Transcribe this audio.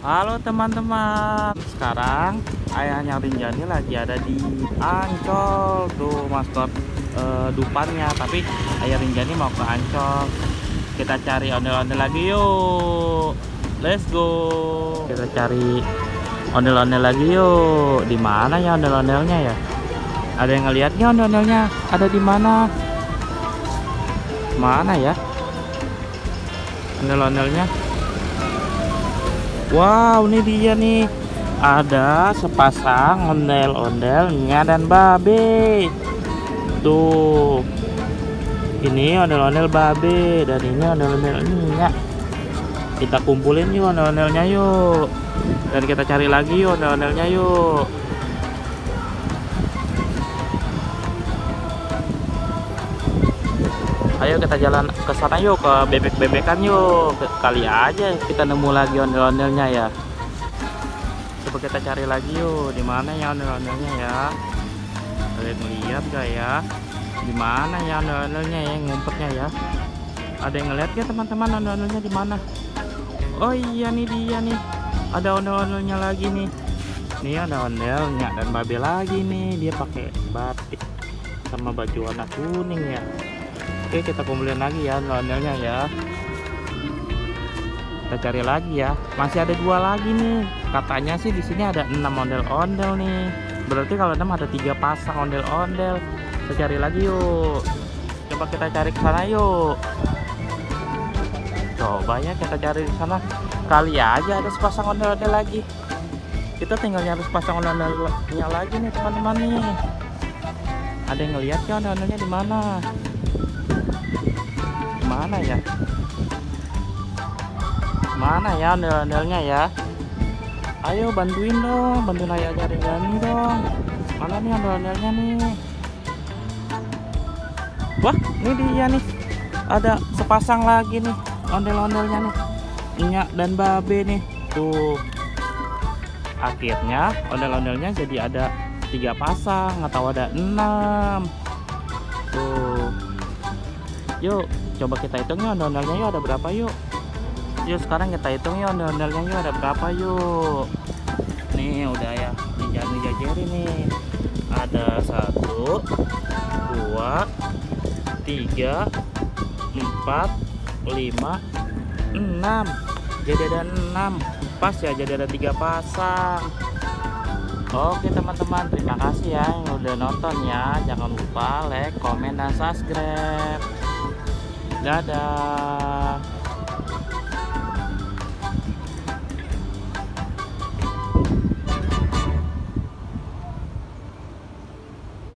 Halo teman-teman, sekarang ayahnya Rinjani lagi ada di Ancol tuh maskot dupannya. Tapi ayah Rinjani mau ke Ancol. Kita cari ondel-ondel lagi yuk. Let's go. Kita cari ondel-ondel lagi yuk. Di mana ya ondel-ondelnya ya? Ada yang ngeliatnya ondel-ondelnya? Ada di mana? Mana ya? Ondel-ondelnya? Wow, ini dia nih. Ada sepasang ondel-ondelnya dan babe. Tuh. Ini ondel-ondel babe dan ini ondel-ondelnya. Kita kumpulin yuk ondel-ondelnya yuk. Dan kita cari lagi yuk ondel-ondelnya yuk. Ayo kita jalan ke sana yuk, ke bebek-bebekan yuk. Kali aja kita nemu lagi ondel-ondelnya ya. Coba kita cari lagi yuk. Di mana ya ondel-ondelnya ya? Kalian lihat gak ya? Di mana ya ondel-ondelnya ya, ngumpetnya ya? Ada yang ngeliat ya teman-teman ondel-ondelnya di mana? Oh iya nih dia nih. Ada ondel-ondelnya lagi nih. Nih ada ondelnya dan babe lagi nih. Dia pakai batik sama baju warna kuning ya. Oke, kita kumpulin lagi ya ondel-ondelnya ya. Kita cari lagi ya. Masih ada 2 lagi nih. Katanya sih di sini ada 6 ondel-ondel nih. Berarti kalau 6 ada 3 pasang ondel-ondel. Kita cari lagi yuk. Coba kita cari ke sana yuk. Coba ya kita cari di sana. Kali aja ada sepasang ondel-ondel lagi. Kita tinggal nyari sepasang ondel-ondelnya lagi nih teman-teman nih. Ada yang ngeliat ya ondel-ondelnya di mana? Mana ya? Mana ya ondel-ondelnya ya? Ayo bantuin dong, bantuin ayahnya Rinjani dong. Mana nih ondel-ondelnya nih? Wah, ini dia nih. Ada sepasang lagi nih ondel-ondelnya nih. Nyak dan babe nih. Tuh. Akhirnya ondel-ondelnya jadi ada 3 pasang atau ada 6. Tuh. Yuk, coba kita hitung ya ondel-ondelnya yuk ada berapa yuk. Yuk sekarang kita hitung ya ondel-ondelnya yuk ada berapa yuk. Nih udah ya dijajarin nih. Ada 1, 2, 3, 4, 5, 6. Jadi ada 6. Pas ya, jadi ada 3 pasang. Oke teman-teman, terima kasih ya yang udah nonton ya. Jangan lupa like, komen, dan subscribe. Dadah.